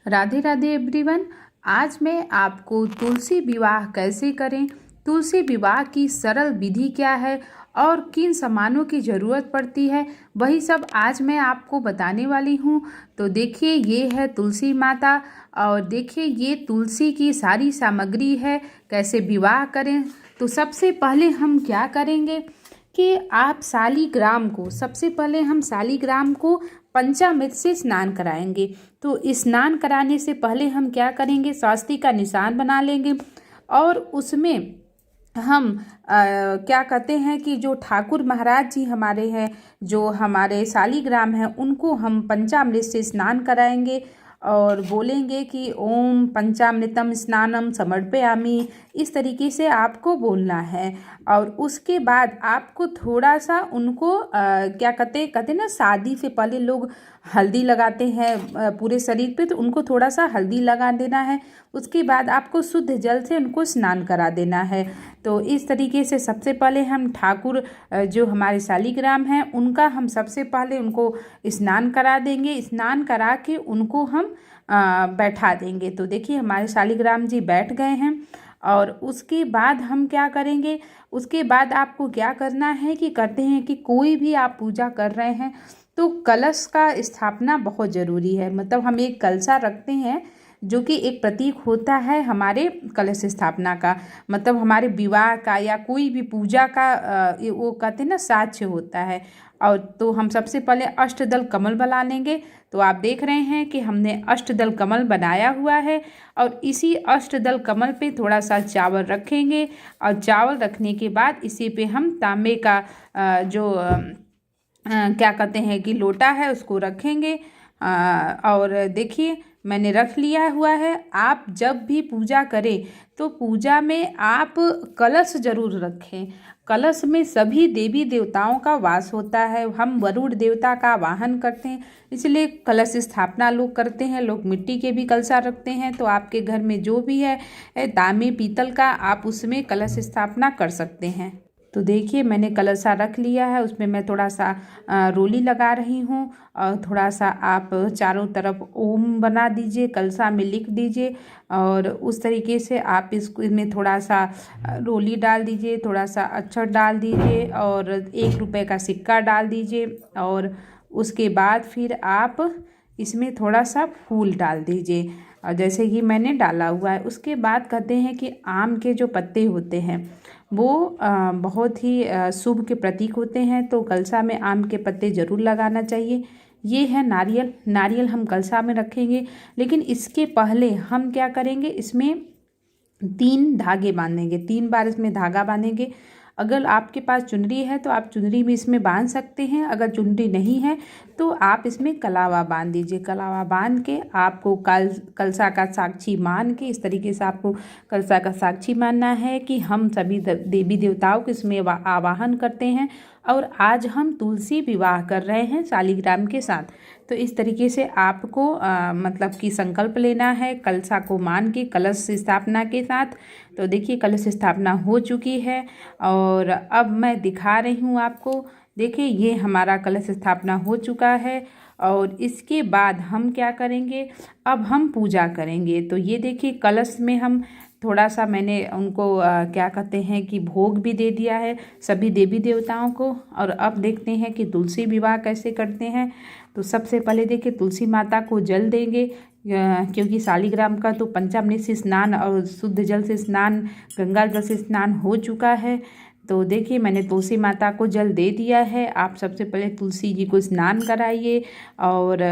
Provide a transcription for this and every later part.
Radhe Radhe everyone. आज मैं आपको तुलसी विवाह कैसे करें, तुलसी विवाह की सरल विधि क्या है और किन सामानों की ज़रूरत पड़ती है, वही सब आज मैं आपको बताने वाली हूँ। तो देखिए, ये है तुलसी माता और देखिए ये तुलसी की सारी सामग्री है। कैसे विवाह करें, तो सबसे पहले हम क्या करेंगे कि आप शालिग्राम को, सबसे पहले हम शालिग्राम को पंचामृत से स्नान कराएंगे। तो स्नान कराने से पहले हम क्या करेंगे, स्वास्तिक का निशान बना लेंगे और उसमें हम क्या कहते हैं कि जो ठाकुर महाराज जी हमारे हैं, जो हमारे शालिग्राम हैं, उनको हम पंचामृत से स्नान कराएंगे और बोलेंगे कि ओम पंचामृतम स्नानम समर्पयामि। इस तरीके से आपको बोलना है। और उसके बाद आपको थोड़ा सा उनको क्या कहते ना, शादी से पहले लोग हल्दी लगाते हैं पूरे शरीर पे, तो उनको थोड़ा सा हल्दी लगा देना है। उसके बाद आपको शुद्ध जल से उनको स्नान करा देना है। तो इस तरीके से सबसे पहले हम ठाकुर जो हमारे शालिग्राम हैं, उनका हम सबसे पहले उनको स्नान करा देंगे। स्नान करा के उनको हम बैठा देंगे। तो देखिए हमारे शालिग्राम जी बैठ गए हैं। और उसके बाद हम क्या करेंगे, उसके बाद आपको क्या करना है कि करते हैं कि कोई भी आप पूजा कर रहे हैं तो कलश का स्थापना बहुत ज़रूरी है। मतलब हम एक कलशा रखते हैं जो कि एक प्रतीक होता है हमारे कलश स्थापना का, मतलब हमारे विवाह का या कोई भी पूजा का वो कहते हैं ना, साक्ष्य होता है। और तो हम सबसे पहले अष्टदल कमल बना लेंगे। तो आप देख रहे हैं कि हमने अष्टदल कमल बनाया हुआ है और इसी अष्टदल कमल पे थोड़ा सा चावल रखेंगे और चावल रखने के बाद इसी पे हम तांबे का जो क्या कहते हैं कि लोटा है उसको रखेंगे। और देखिए मैंने रख लिया हुआ है। आप जब भी पूजा करें तो पूजा में आप कलश जरूर रखें। कलश में सभी देवी देवताओं का वास होता है। हम वरुण देवता का वाहन करते हैं, इसलिए कलश स्थापना लोग करते हैं। लोग मिट्टी के भी कलशा रखते हैं। तो आपके घर में जो भी है तांबे पीतल का, आप उसमें कलश स्थापना कर सकते हैं। तो देखिए मैंने कलशा रख लिया है, उसमें मैं थोड़ा सा रोली लगा रही हूँ और थोड़ा सा आप चारों तरफ ओम बना दीजिए, कलशा में लिख दीजिए। और उस तरीके से आप इसमें थोड़ा सा रोली डाल दीजिए, थोड़ा सा अक्षर डाल दीजिए और 1 रुपये का सिक्का डाल दीजिए। और उसके बाद फिर आप इसमें थोड़ा सा फूल डाल दीजिए और जैसे कि मैंने डाला हुआ है। उसके बाद कहते हैं कि आम के जो पत्ते होते हैं वो बहुत ही शुभ के प्रतीक होते हैं। तो कलशा में आम के पत्ते ज़रूर लगाना चाहिए। ये है नारियल, नारियल हम कलशा में रखेंगे। लेकिन इसके पहले हम क्या करेंगे, इसमें 3 धागे बांधेंगे, 3 बार इसमें धागा बांधेंगे। अगर आपके पास चुनरी है तो आप चुनरी भी इसमें बांध सकते हैं। अगर चुनरी नहीं है तो आप इसमें कलावा बांध दीजिए। कलावा बांध के आपको कलशा का साक्षी मान के, इस तरीके से आपको कलशा का साक्षी मानना है कि हम सभी देवी देवताओं को इसमें आवाहन करते हैं और आज हम तुलसी विवाह कर रहे हैं शालिग्राम के साथ। तो इस तरीके से आपको मतलब कि संकल्प लेना है कलशा को मान के, कलश स्थापना के साथ। तो देखिए कलश स्थापना हो चुकी है और अब मैं दिखा रही हूँ आपको। देखिए ये हमारा कलश स्थापना हो चुका है और इसके बाद हम क्या करेंगे, अब हम पूजा करेंगे। तो ये देखिए कलश में हम थोड़ा सा मैंने उनको क्या कहते हैं कि भोग भी दे दिया है सभी देवी देवताओं को। और अब देखते हैं कि तुलसी विवाह कैसे करते हैं। तो सबसे पहले देखिए तुलसी माता को जल देंगे क्योंकि शालिग्राम का तो पंचामृत से स्नान और शुद्ध जल से स्नान, गंगा जल से स्नान हो चुका है। तो देखिए मैंने तुलसी माता को जल दे दिया है। आप सबसे पहले तुलसी जी को स्नान कराइए और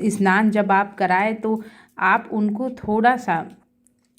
स्नान जब आप कराएं तो आप उनको थोड़ा सा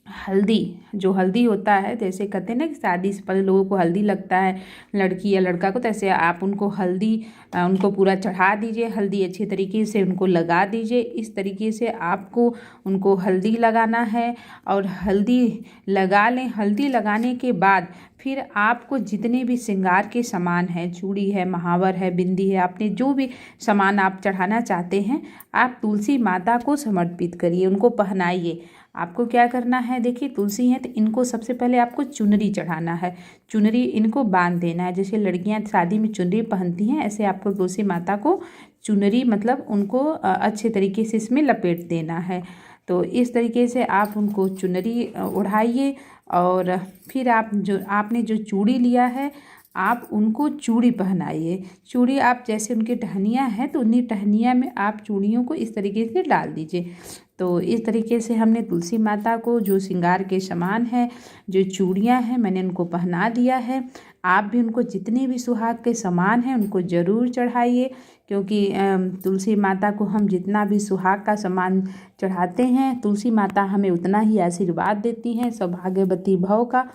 हल्दी, जो हल्दी होता है, जैसे कहते हैं ना कि शादी से पहले लोगों को हल्दी लगता है लड़की या लड़का को, तैसे आप उनको हल्दी उनको पूरा चढ़ा दीजिए। हल्दी अच्छे तरीके से उनको लगा दीजिए। इस तरीके से आपको उनको हल्दी लगाना है और हल्दी लगा लें। हल्दी लगाने के बाद फिर आपको जितने भी श्रृंगार के सामान हैं, चूड़ी है, महावर है, बिंदी है, आपने जो भी सामान आप चढ़ाना चाहते हैं, आप तुलसी माता को समर्पित करिए, उनको पहनाइए। आपको क्या करना है, देखिए तुलसी है तो इनको सबसे पहले आपको चुनरी चढ़ाना है। चुनरी इनको बांध देना है। जैसे लड़कियां शादी में चुनरी पहनती हैं, ऐसे आपको तुलसी माता को चुनरी मतलब उनको अच्छे तरीके से इसमें लपेट देना है। तो इस तरीके से आप उनको चुनरी ओढ़ाइए और फिर आपने जो चूड़ी लिया है आप उनको चूड़ी पहनाइए। चूड़ी आप जैसे उनकी टहनियाँ हैं तो उन्हीं टहनियाँ में आप चूड़ियों को इस तरीके से डाल दीजिए। तो इस तरीके से हमने तुलसी माता को जो श्रृंगार के सामान है, जो चूड़ियाँ हैं, मैंने उनको पहना दिया है। आप भी उनको जितने भी सुहाग के सामान हैं उनको ज़रूर चढ़ाइए, क्योंकि तुलसी माता को हम जितना भी सुहाग का सामान चढ़ाते हैं तुलसी माता हमें उतना ही आशीर्वाद देती हैं सौभाग्यवती भव का।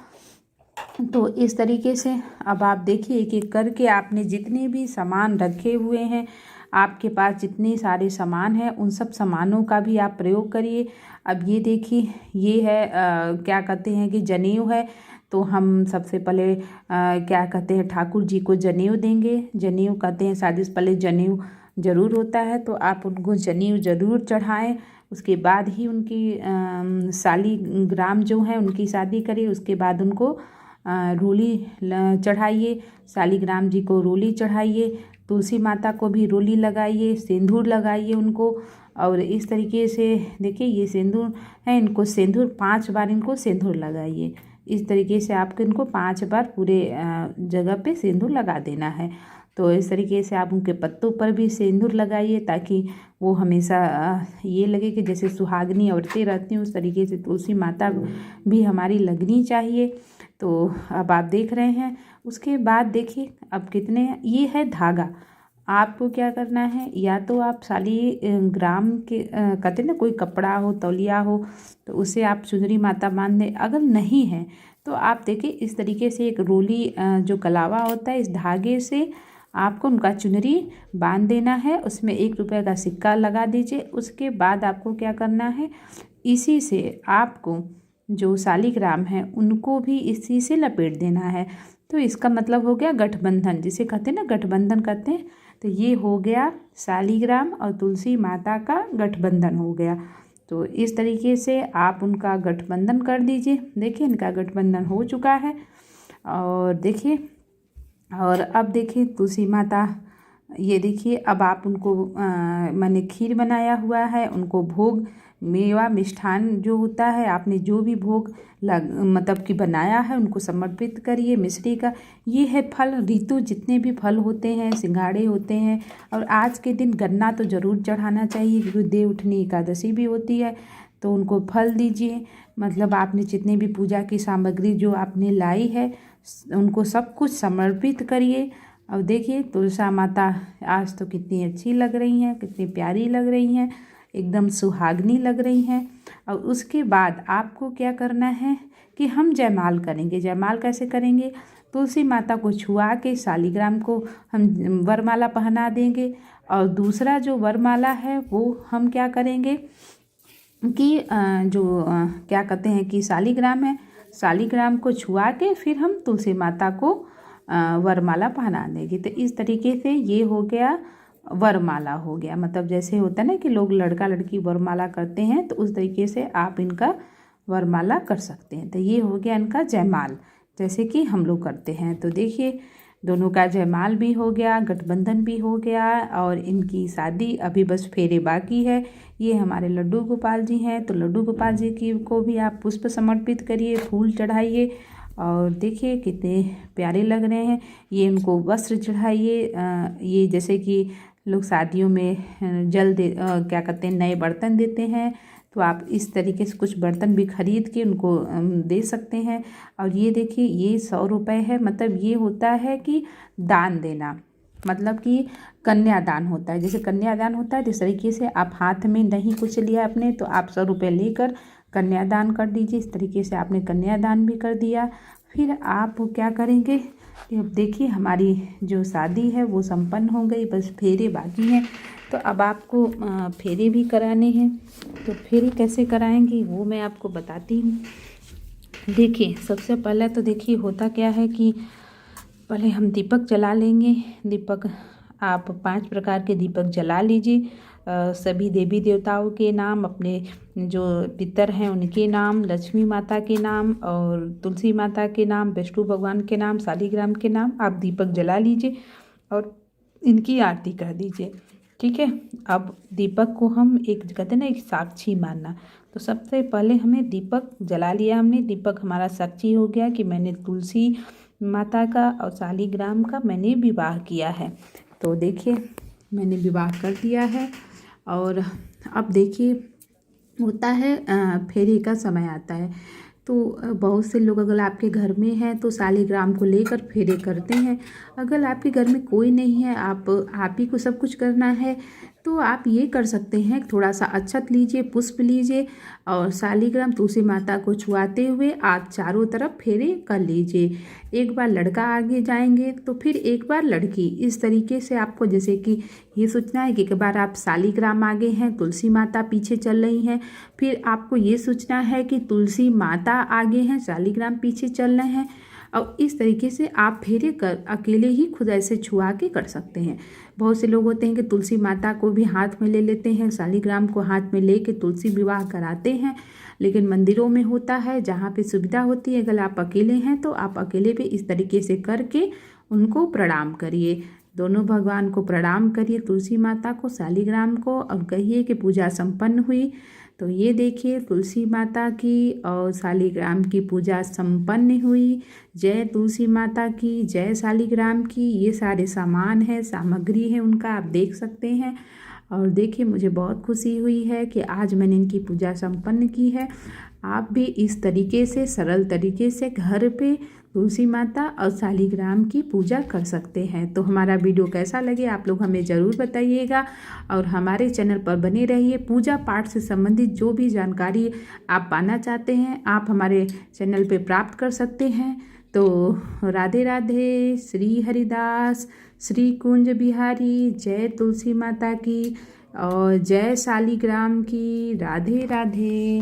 तो इस तरीके से अब आप देखिए एक एक करके आपने जितने भी सामान रखे हुए हैं, आपके पास जितने सारे सामान हैं उन सब सामानों का भी आप प्रयोग करिए। अब ये देखिए ये है क्या कहते हैं कि जनेऊ है। तो हम सबसे पहले क्या कहते हैं ठाकुर जी को जनेऊ देंगे। जनेऊ कहते हैं शादी से पहले जनेऊ ज़रूर होता है, तो आप उनको जनेऊ ज़रूर चढ़ाएं। उसके बाद ही उनकी शालीग्राम जो है उनकी शादी करिए। उसके बाद उनको रोली चढ़ाइए, शालीग्राम जी को रोली चढ़ाइए, तुलसी माता को भी रोली लगाइए, सिंदूर लगाइए उनको। और इस तरीके से देखिए ये सिंदूर है, इनको सिंदूर 5 बार इनको सिंदूर लगाइए। इस तरीके से आपको इनको 5 बार पूरे जगह पे सिंदूर लगा देना है। तो इस तरीके से आप उनके पत्तों पर भी सिंदूर लगाइए ताकि वो हमेशा ये लगे कि जैसे सुहागनी औरतें रहती हैं उस तरीके से तुलसी माता भी हमारी लगनी चाहिए। तो अब आप देख रहे हैं। उसके बाद देखिए अब कितने ये है धागा। आपको क्या करना है, या तो आप शालीग्राम के कहते हैं ना कोई कपड़ा हो तौलिया हो तो उसे आप चुनरी माता बांध दें। अगर नहीं है तो आप देखिए इस तरीके से एक रोली जो कलावा होता है इस धागे से आपको उनका चुनरी बांध देना है। उसमें 1 रुपये का सिक्का लगा दीजिए। उसके बाद आपको क्या करना है, इसी से आपको जो शालीग्राम है उनको भी इसी से लपेट देना है। तो इसका मतलब हो गया गठबंधन, जिसे कहते हैं ना गठबंधन कहते हैं। तो ये हो गया शालीग्राम और तुलसी माता का गठबंधन हो गया। तो इस तरीके से आप उनका गठबंधन कर दीजिए। देखिए इनका गठबंधन हो चुका है। और देखिए और अब देखिए तुलसी माता, ये देखिए अब आप उनको मैंने खीर बनाया हुआ है, उनको भोग मेवा मिष्ठान जो होता है आपने जो भी भोग मतलब कि बनाया है उनको समर्पित करिए। मिश्री का ये है फल, ऋतु जितने भी फल होते हैं सिंघाड़े होते हैं। और आज के दिन गन्ना तो ज़रूर चढ़ाना चाहिए क्योंकि देवउठनी एकादशी भी होती है। तो उनको फल दीजिए, मतलब आपने जितने भी पूजा की सामग्री जो आपने लाई है उनको सब कुछ समर्पित करिए। अब देखिए तुलसी माता आज तो कितनी अच्छी लग रही हैं, कितनी प्यारी लग रही हैं, एकदम सुहागनी लग रही हैं। और उसके बाद आपको क्या करना है कि हम जयमाल करेंगे। जयमाल कैसे करेंगे, तुलसी माता को छुआ के शालीग्राम को हम वरमाला पहना देंगे। और दूसरा जो वरमाला है वो हम क्या करेंगे कि क्या कहते हैं कि शालीग्राम है, शालीग्राम को छुआ के फिर हम तुलसी माता को वरमाला पहना देंगे। तो इस तरीके से ये हो गया वरमाला हो गया। मतलब जैसे होता है ना कि लोग लड़का लड़की वरमाला करते हैं तो उस तरीके से आप इनका वरमाला कर सकते हैं। तो ये हो गया इनका जयमाल जैसे कि हम लोग करते हैं। तो देखिए दोनों का जयमाल भी हो गया, गठबंधन भी हो गया और इनकी शादी अभी बस फेरे बाकी है। ये हमारे लड्डू गोपाल जी हैं, तो लड्डू गोपाल जी की को भी आप पुष्प समर्पित करिए, फूल चढ़ाइए। और देखिए कितने प्यारे लग रहे हैं। ये उनको वस्त्र चढ़ाइए। ये जैसे कि लोग शादियों में क्या कहते हैं नए बर्तन देते हैं, तो आप इस तरीके से कुछ बर्तन भी खरीद के उनको दे सकते हैं। और ये देखिए ये 100 रुपये है। मतलब ये होता है कि दान देना, मतलब कि कन्यादान होता है। जैसे कन्यादान होता है जिस तरीके से आप हाथ में नहीं कुछ लिया अपने तो आप 100 रुपये लेकर कन्यादान कर दीजिए। इस तरीके से आपने कन्यादान भी कर दिया। फिर आप क्या करेंगे कि अब देखिए हमारी जो शादी है वो संपन्न हो गई, बस फेरे बाकी हैं। तो अब आपको फेरे भी कराने हैं। तो फेरे कैसे कराएंगे वो मैं आपको बताती हूँ। देखिए सबसे पहले तो देखिए होता क्या है कि पहले हम दीपक जला लेंगे। दीपक आप 5 प्रकार के दीपक जला लीजिए। सभी देवी देवताओं के नाम, अपने जो पितर हैं उनके नाम, लक्ष्मी माता के नाम और तुलसी माता के नाम, विष्णु भगवान के नाम, शालीग्राम के नाम आप दीपक जला लीजिए और इनकी आरती कर दीजिए। ठीक है। अब दीपक को हम एक कहते हैं ना एक साक्षी मानना, तो सबसे पहले हमें दीपक जला लिया हमने। दीपक हमारा साक्षी हो गया कि मैंने तुलसी माता का और शालिग्राम का मैंने विवाह किया है। तो देखिए मैंने विवाह कर दिया है। और अब देखिए होता है फेरे का समय आता है, तो बहुत से लोग अगर आपके घर में हैं तो शालिग्राम को लेकर फेरे करते हैं। अगर आपके घर में कोई नहीं है, आप ही को सब कुछ करना है, तो आप ये कर सकते हैं, थोड़ा सा अक्षत लीजिए, पुष्प लीजिए और शालिग्राम तुलसी माता को छुआते हुए आप चारों तरफ फेरे कर लीजिए। एक बार लड़का आगे जाएंगे तो फिर एक बार लड़की, इस तरीके से आपको जैसे कि ये सोचना है कि एक बार आप शालिग्राम आगे हैं, तुलसी माता पीछे चल रही हैं, फिर आपको ये सोचना है कि तुलसी माता आगे हैं, शालिग्राम पीछे चल रहे हैं। और इस तरीके से आप फेरे कर अकेले ही खुद ऐसे छुआ के कर सकते हैं। बहुत से लोग होते हैं कि तुलसी माता को भी हाथ में ले लेते हैं, शालिग्राम को हाथ में लेके तुलसी विवाह कराते हैं, लेकिन मंदिरों में होता है जहाँ पे सुविधा होती है, अगर आप अकेले हैं तो आप अकेले भी इस तरीके से करके उनको प्रणाम करिए। दोनों भगवान को प्रणाम करिए, तुलसी माता को, शालिग्राम को, और कहिए कि पूजा संपन्न हुई। तो ये देखिए तुलसी माता की और शालिग्राम की पूजा संपन्न हुई। जय तुलसी माता की, जय शालिग्राम की। ये सारे सामान है, सामग्री है उनका, आप देख सकते हैं। और देखिए मुझे बहुत खुशी हुई है कि आज मैंने इनकी पूजा संपन्न की है। आप भी इस तरीके से सरल तरीके से घर पे तुलसी माता और शालिग्राम की पूजा कर सकते हैं। तो हमारा वीडियो कैसा लगे आप लोग हमें ज़रूर बताइएगा और हमारे चैनल पर बने रहिए। पूजा पाठ से संबंधित जो भी जानकारी आप पाना चाहते हैं आप हमारे चैनल पे प्राप्त कर सकते हैं। तो राधे राधे, श्री हरिदास, श्री कुंज बिहारी, जय तुलसी माता की और जय शालिग्राम की। राधे राधे।